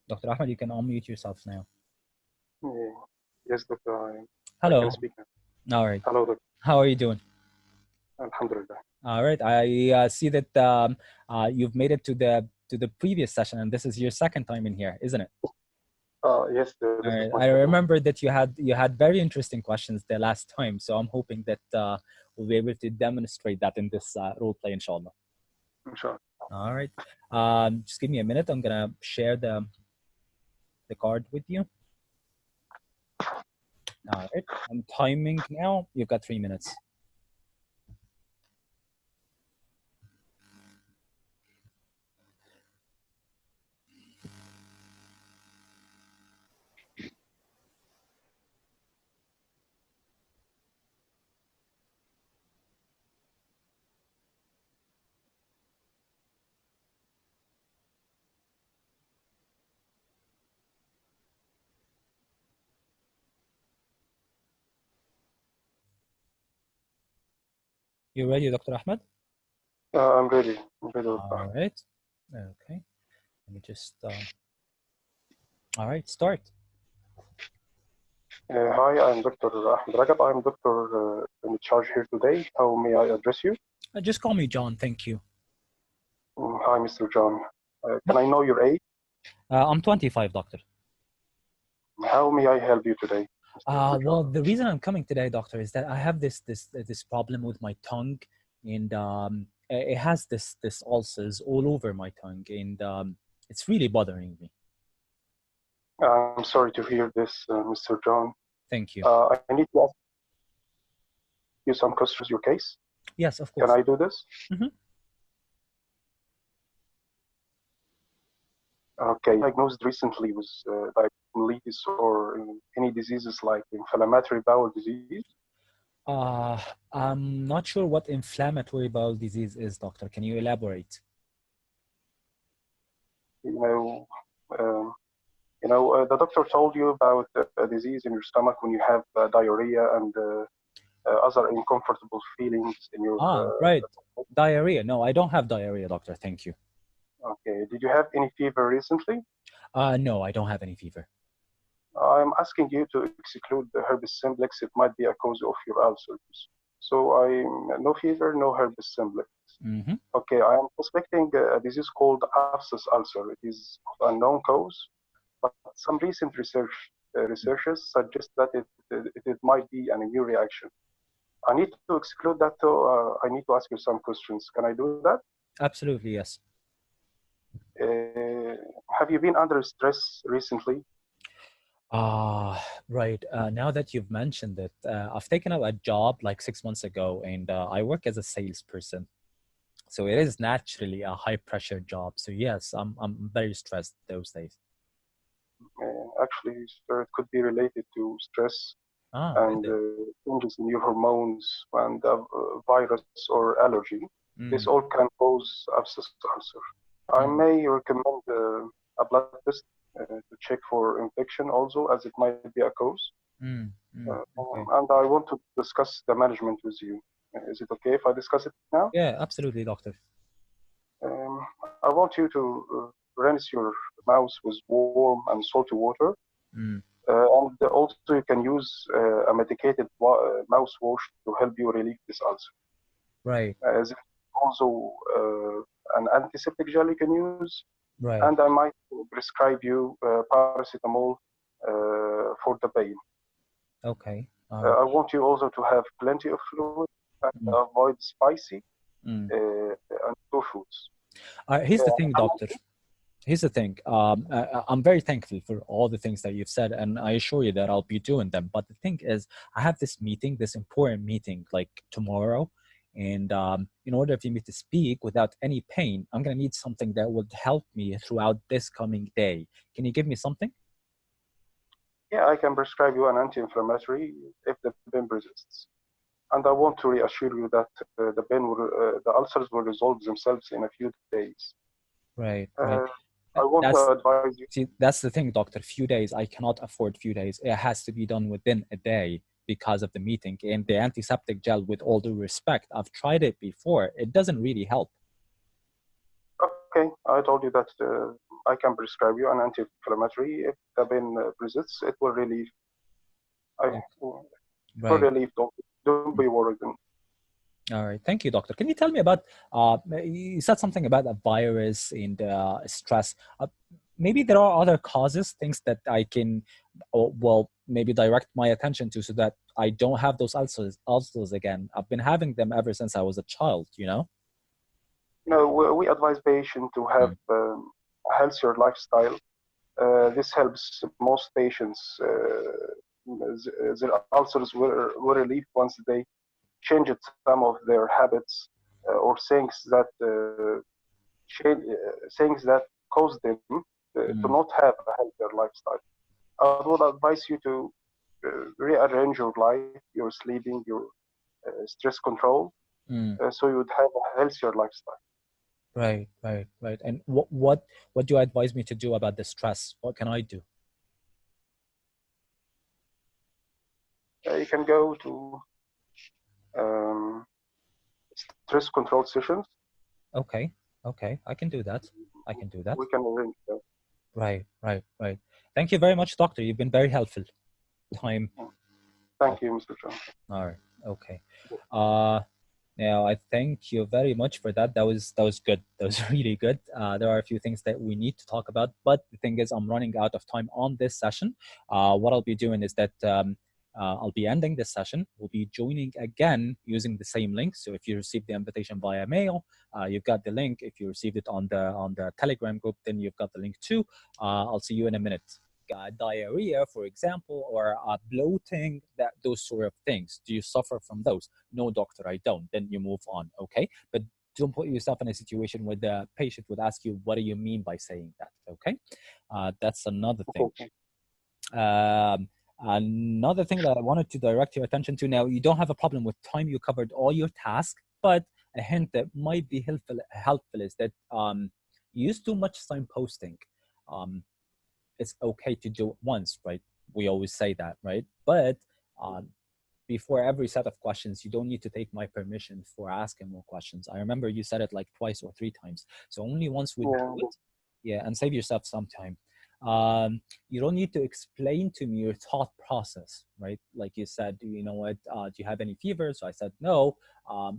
Dr. Ahmed, you can unmute yourself now. Yeah. Yes, doctor. I Hello. can speak now. All right. Hello, doctor. How are you doing? Alhamdulillah. All right. I see that you've made it to the previous session, and this is your second time in here, isn't it? Yes, All this is right. my I second. remember that you had very interesting questions the last time, so I'm hoping that we'll be able to demonstrate that in this role play, inshallah. Inshallah. All right. Just give me a minute. I'm gonna share the card with you. All right. I'm timing now. You've got 3 minutes. You ready, Dr. Ahmed? I'm ready. I'm ready, doctor. All right. Okay. Let me just. All right. Start. Hi, I'm Dr. Ahmed Ragab. I'm doctor in charge here today. How may I address you? Just call me John. Thank you. Hi, Mr. John. Can I know your age? I'm 25, doctor. How may I help you today? Well, the reason I'm coming today, doctor, is that I have this problem with my tongue, and it has this ulcers all over my tongue, and it's really bothering me. I'm sorry to hear this, Mr. John. Thank you. I need to ask you some questions. Your case? Yes, of course. Can I do this? Mm-hmm. Okay. Diagnosed recently with diabetes or any diseases like inflammatory bowel disease? I'm not sure what inflammatory bowel disease is, doctor. Can you elaborate? The doctor told you about a disease in your stomach when you have diarrhea and other uncomfortable feelings in your. Right. Diarrhea. No, I don't have diarrhea, doctor. Thank you. Okay. Did you have any fever recently? No, I don't have any fever. I'm asking you to exclude the herpes simplex. It might be a cause of your ulcers. So no fever, no herpes simplex. Mm-hmm. Okay, I am suspecting a disease called abscess ulcer. It is of unknown cause, but some recent researchers suggest that it might be an immune reaction. I need to exclude that, though. I need to ask you some questions. Can I do that? Absolutely, yes. Have you been under stress recently? Right. Now that you've mentioned it, I've taken up a job like 6 months ago, and I work as a salesperson. So it is naturally a high pressure job. So yes, I'm very stressed those days. Actually, sir, it could be related to stress and changes in your hormones and virus or allergy. This all can cause abscess ulcer. I may recommend a blood test to check for infection also, as it might be a cause. Okay. And I want to discuss the management with you. Is it okay if I discuss it now? Yeah, absolutely, doctor. I want you to rinse your mouth with warm and salty water. And also you can use a medicated mouthwash to help you relieve this ulcer. Right. As also an antiseptic gel you can use. Right. And I might prescribe you paracetamol for the pain. Okay. I want you also to have plenty of fluid and avoid spicy and raw foods. Here's the thing, doctor. Here's the thing. I'm very thankful for all the things that you've said, and I assure you that I'll be doing them. But the thing is, I have this meeting, this important meeting, like tomorrow. And in order for me to speak without any pain, I'm going to need something that would help me throughout this coming day. Can you give me something? Yeah, I can prescribe you an anti-inflammatory if the pain persists. And I want to reassure you that the ulcers will resolve themselves in a few days. Right. I want to advise you. See, that's the thing, doctor. Few days, I cannot afford few days. It has to be done within a day because of the meeting. And the antiseptic gel, with all due respect, I've tried it before. It doesn't really help. Okay, I told you that I can prescribe you an anti-inflammatory. If the pain persists, it will relieve. Okay. Will Right. relieve. Don't be worried. All right. Thank you, doctor. Can you tell me about, you said something about a virus and stress. Maybe there are other causes, things that I can, well, maybe direct my attention to so that I don't have those ulcers again. I've been having them ever since I was a child, you know? No, we advise patients to have a healthier lifestyle. This helps most patients. Their ulcers were relieved once they changed some of their habits or things that cause them to not have a healthier lifestyle. I would advise you to rearrange your life, your sleeping, your stress control, so you would have a healthier lifestyle. Right, right, right. And what do you advise me to do about the stress? What can I do? You can go to um, stress control sessions. Okay, okay, I can do that. I can do that. We can arrange that. Right, right, right. Thank you very much, doctor. You've been very helpful. Time. Thank you, Mr. John. All right. Okay. Now I thank you very much for that. That was good. That was really good. There are a few things that we need to talk about, but the thing is, I'm running out of time on this session. What I'll be doing is that I'll be ending this session. We'll be joining again using the same link. So if you received the invitation via mail, you've got the link. If you received it on the Telegram group, then you've got the link too. I'll see you in a minute. Diarrhea, for example, or bloating, those sort of things. Do you suffer from those? No, doctor, I don't. Then you move on, okay? But don't put yourself in a situation where the patient would ask you, what do you mean by saying that, okay? That's another thing. Another thing that I wanted to direct your attention to now, you don't have a problem with time. You covered all your tasks, but a hint that might be helpful is that you use too much signposting. It's okay to do it once, right? We always say that, right? But before every set of questions, you don't need to take my permission for asking more questions. I remember you said it like twice or three times. So only once we do it, yeah, and save yourself some time. You don't need to explain to me your thought process, right? Like you said, you know what, do you have any fever? So I said, no.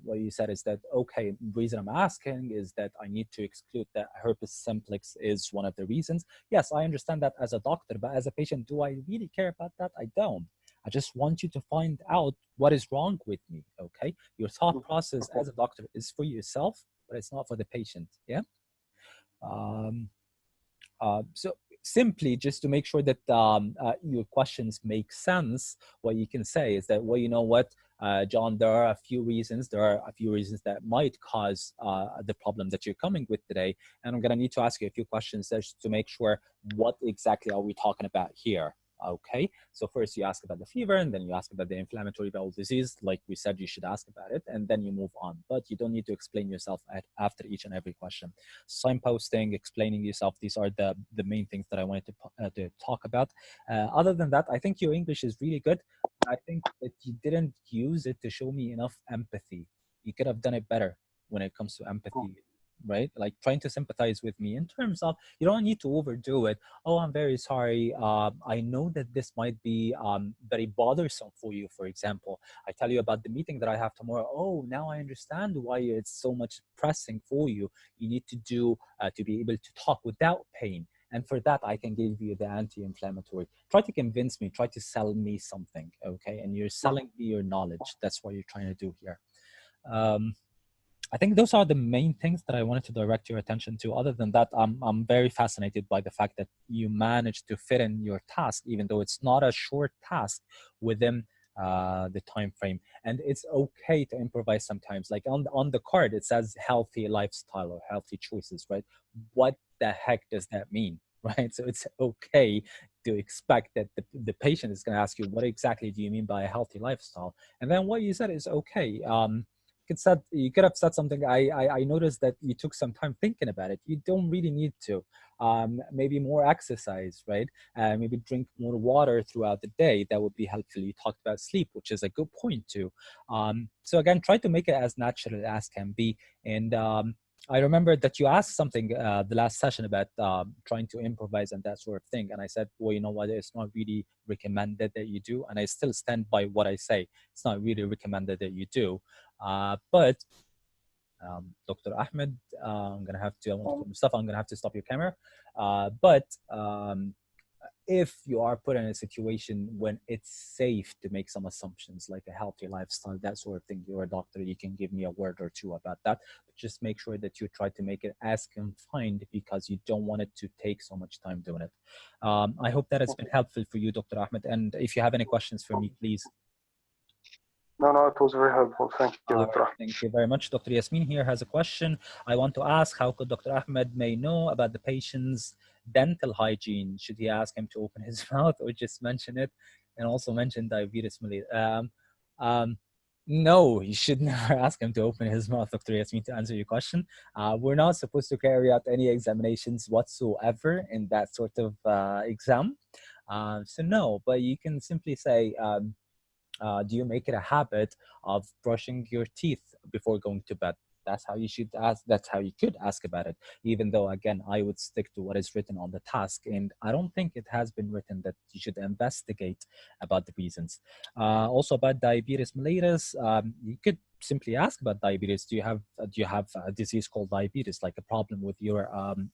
What you said is that, okay, the reason I'm asking is that I need to exclude that herpes simplex is one of the reasons. Yes, I understand that as a doctor, but as a patient, do I really care about that? I don't. I just want you to find out what is wrong with me, okay? Your thought process as a doctor is for yourself, but it's not for the patient, yeah? So simply just to make sure that your questions make sense, what you can say is that, well, you know what, John, there are a few reasons that might cause the problem that you're coming with today. And I'm going to need to ask you a few questions just to make sure what exactly are we talking about here. Okay, so first you ask about the fever, and then you ask about the inflammatory bowel disease. Like we said, you should ask about it, and then you move on. But you don't need to explain yourself after each and every question. Signposting, explaining yourself, these are the main things that I wanted to talk about. Other than that, I think your English is really good. I think that you didn't use it to show me enough empathy. You could have done it better when it comes to empathy. Right? Like trying to sympathize with me in terms of, you don't need to overdo it. Oh, I'm very sorry. I know that this might be very bothersome for you. For example, I tell you about the meeting that I have tomorrow. Oh, now I understand why it's so much pressing for you. You need to do to be able to talk without pain. And for that, I can give you the anti-inflammatory. Try to convince me, try to sell me something, okay? And you're selling me your knowledge. That's what you're trying to do here. I think those are the main things that I wanted to direct your attention to. Other than that, I'm very fascinated by the fact that you managed to fit in your task, even though it's not a short task, within the time frame. And it's okay to improvise sometimes. Like on the card, it says healthy lifestyle or healthy choices, right? What the heck does that mean? Right? So it's okay to expect that the patient is going to ask you, what exactly do you mean by a healthy lifestyle? And then what you said is okay. You could have said something. I noticed that you took some time thinking about it. You don't really need to. Maybe more exercise, right? Maybe drink more water throughout the day. That would be helpful. You talked about sleep, which is a good point too. So again, try to make it as natural as can be. And I remember that you asked something the last session about trying to improvise and that sort of thing. And I said, well, you know what? It's not really recommended that you do. And I still stand by what I say. It's not really recommended that you do. But Dr. Ahmed, I'm going to have to, Mustafa, I'm going to have to stop your camera. But if you are put in a situation when it's safe to make some assumptions like a healthy lifestyle, that sort of thing, you're a doctor, you can give me a word or two about that. But just make sure that you try to make it as confined because you don't want it to take so much time doing it. I hope that has been helpful for you, Dr. Ahmed. And if you have any questions for me, please. No, it was very helpful. Thank you, Dr. Ahmed. Thank you very much. Dr. Yasmin here has a question. I want to ask, how could Dr. Ahmed may know about the patient's dental hygiene? Should he ask him to open his mouth or just mention it? And also mention diabetes mellitus. No, you should never ask him to open his mouth, Dr. Yasmin, to answer your question. We're not supposed to carry out any examinations whatsoever in that sort of exam. So no, but you can simply say, do you make it a habit of brushing your teeth before going to bed? That's how you should ask. That's how you could ask about it. Even though, again, I would stick to what is written on the task, and I don't think it has been written that you should investigate about the reasons. Also about diabetes mellitus, you could simply ask about diabetes. Do you have a disease called diabetes, like a problem with your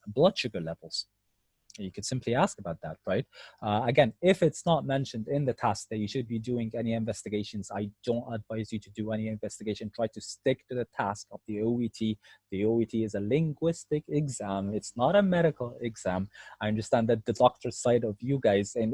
blood sugar levels? You could simply ask about that, right? Again, if it's not mentioned in the task that you should be doing any investigations, I don't advise you to do any investigation. Try to stick to the task of the OET. The OET is a linguistic exam. It's not a medical exam. I understand that the doctor's side of you guys, and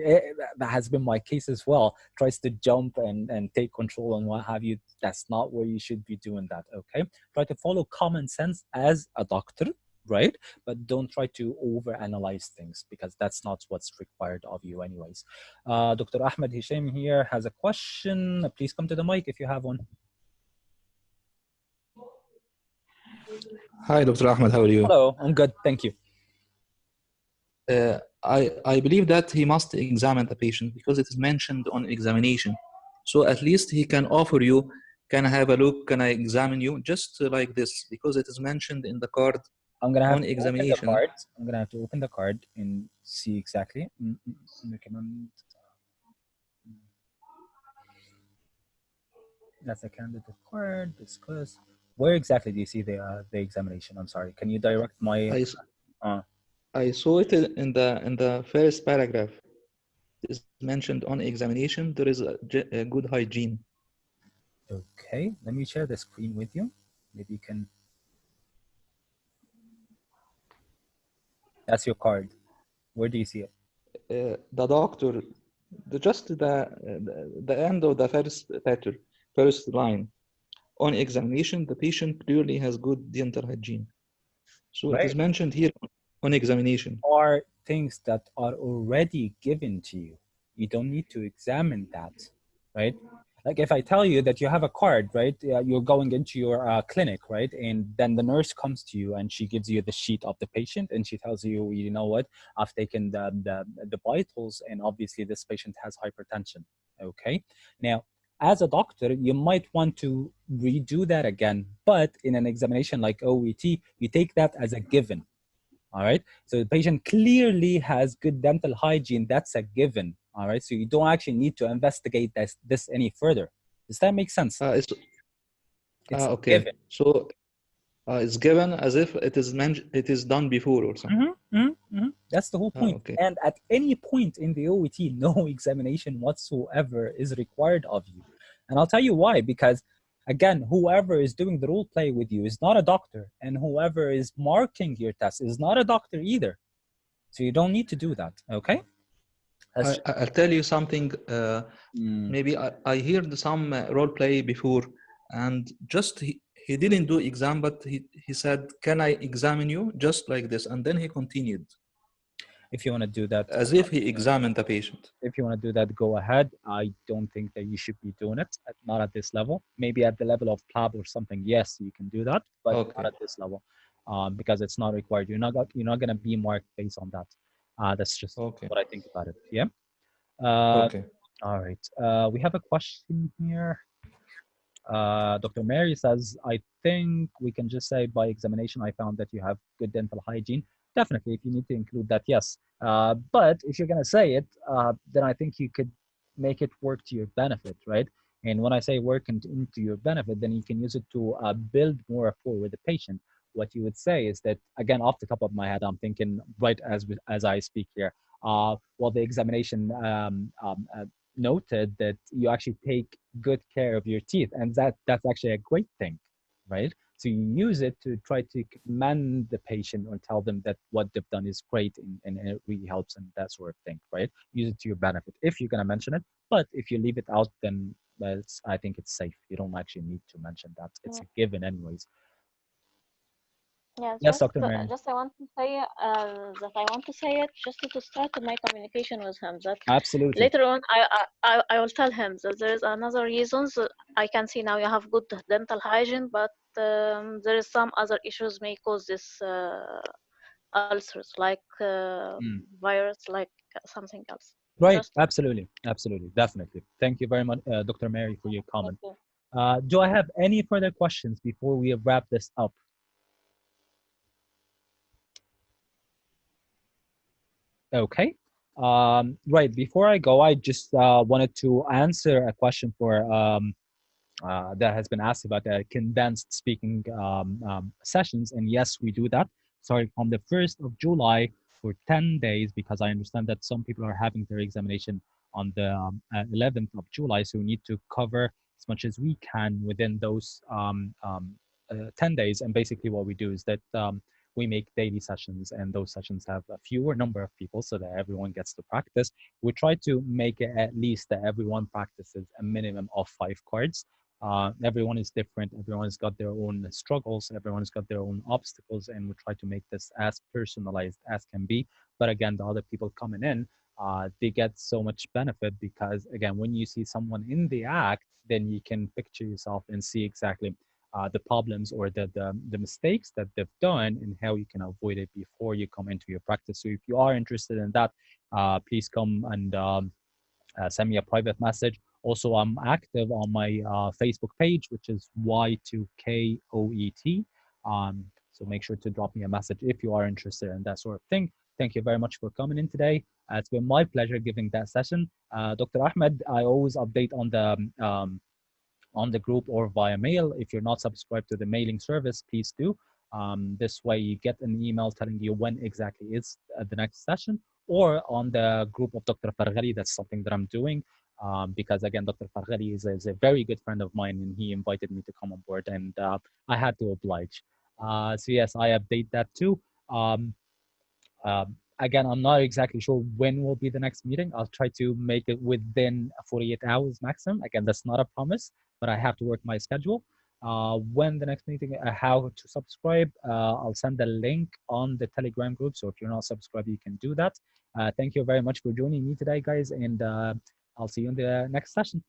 that has been my case as well, tries to jump and take control and what have you. That's not where you should be doing that, okay? Try to follow common sense as a doctor, right? But don't try to overanalyze things because that's not what's required of you anyways. Dr. Ahmed Hisham here has a question. Please come to the mic if you have one. Hi, Dr. Ahmed, how are you? Hello, I'm good, thank you. I believe that he must examine the patient because it is mentioned on examination. So at least he can offer you, can I have a look, can I examine you, just like this, because it is mentioned in the card. I'm gonna have on to examination. open the card. I'm gonna have to open the card and see exactly. That's a candidate card. Discuss. Where exactly do you see the examination? I'm sorry. Can you direct my? I saw it in the first paragraph. It is mentioned on examination. There is a good hygiene. Okay, let me share the screen with you. Maybe you can. That's your card. Where do you see it? The doctor, just the end of the first line. On examination, the patient clearly has good dental hygiene. So It is mentioned here on examination. Are things that are already given to you. You don't need to examine that, right? Like if I tell you that you have a card, right? You're going into your clinic, right? And then the nurse comes to you and she gives you the sheet of the patient and she tells you, you know what? I've taken the vitals and obviously this patient has hypertension, okay? Now, as a doctor, you might want to redo that again, but in an examination like OET, you take that as a given. All right. So the patient clearly has good dental hygiene. That's a given. All right. So you don't actually need to investigate this any further. Does that make sense? It's okay. Given. So it's given as if it is done before or something. That's the whole point. Okay. And at any point in the OET, no examination whatsoever is required of you. And I'll tell you why. Because again, whoever is doing the role play with you is not a doctor, and whoever is marking your test is not a doctor either. So you don't need to do that, okay? I'll tell you something. Maybe I heard some role play before, and just he didn't do exam, but he said, "Can I examine you?" Just like this, and then he continued. If you want to do that, as if he examined the patient. If you want to do that, go ahead. I don't think that you should be doing it, not at this level. Maybe at the level of PLAB or something, yes, you can do that, but not at this level, because it's not required. You're not going to be marked based on that. That's just what I think about it. Yeah. Okay. All right. We have a question here. Dr. Mary says, I think we can just say by examination, I found that you have good dental hygiene. Definitely, if you need to include that, yes. But if you're going to say it, then I think you could make it work to your benefit, right? And when I say work into your benefit, then you can use it to build more rapport with the patient. What you would say is that, again, off the top of my head, I'm thinking right as I speak here. Well, the examination noted that you actually take good care of your teeth, and that's actually a great thing, right? So you use it to try to commend the patient or tell them that what they've done is great and it really helps and that sort of thing, right? Use it to your benefit if you're gonna mention it. But if you leave it out, then I think it's safe. You don't actually need to mention that. It's a given anyways. Yeah, Yes, Dr. Mary. just I want to say that I want to say it just to start my communication with him. That absolutely later on, I will tell him that there is another reasons. I can see now you have good dental hygiene, but there is some other issues may cause this ulcers, like virus, like something else. Right. Just Absolutely. Absolutely. Definitely. Thank you very much, Dr. Mary, for your comment. thank you. Do I have any further questions before we wrap this up? Okay. Right. Before I go, I just wanted to answer a question that has been asked about the condensed speaking sessions. And yes, we do that. Sorry, from the 1st of July for 10 days, because I understand that some people are having their examination on the 11th of July. So we need to cover as much as we can within those 10 days. And basically what we do is that we make daily sessions, and those sessions have a fewer number of people so that everyone gets to practice. We try to make it at least that everyone practices a minimum of 5 cards. Everyone is different. Everyone's got their own struggles. Everyone's got their own obstacles, and we try to make this as personalized as can be. But again, the other people coming in, they get so much benefit because, again, when you see someone in the act, then you can picture yourself and see exactly the problems or the mistakes that they've done and how you can avoid it before you come into your practice. So if you are interested in that, please come and send me a private message. Also, I'm active on my Facebook page, which is Y2K OET. So make sure to drop me a message if you are interested in that sort of thing. Thank you very much for coming in today. It's been my pleasure giving that session. Dr. Ahmed, I always update on the group or via mail. If you're not subscribed to the mailing service, please do. This way you get an email telling you when exactly is the next session, or on the group of Dr. Farghali. That's something that I'm doing because, again, Dr. Farghali is a very good friend of mine, and he invited me to come on board, and I had to oblige. So yes, I update that too. Um, Again, I'm not exactly sure when will be the next meeting. I'll try to make it within 48 hours maximum. Again, that's not a promise, but I have to work my schedule. When the next meeting, how to subscribe, I'll send the link on the Telegram group. So if you're not subscribed, you can do that. Thank you very much for joining me today, guys, and I'll see you in the next session.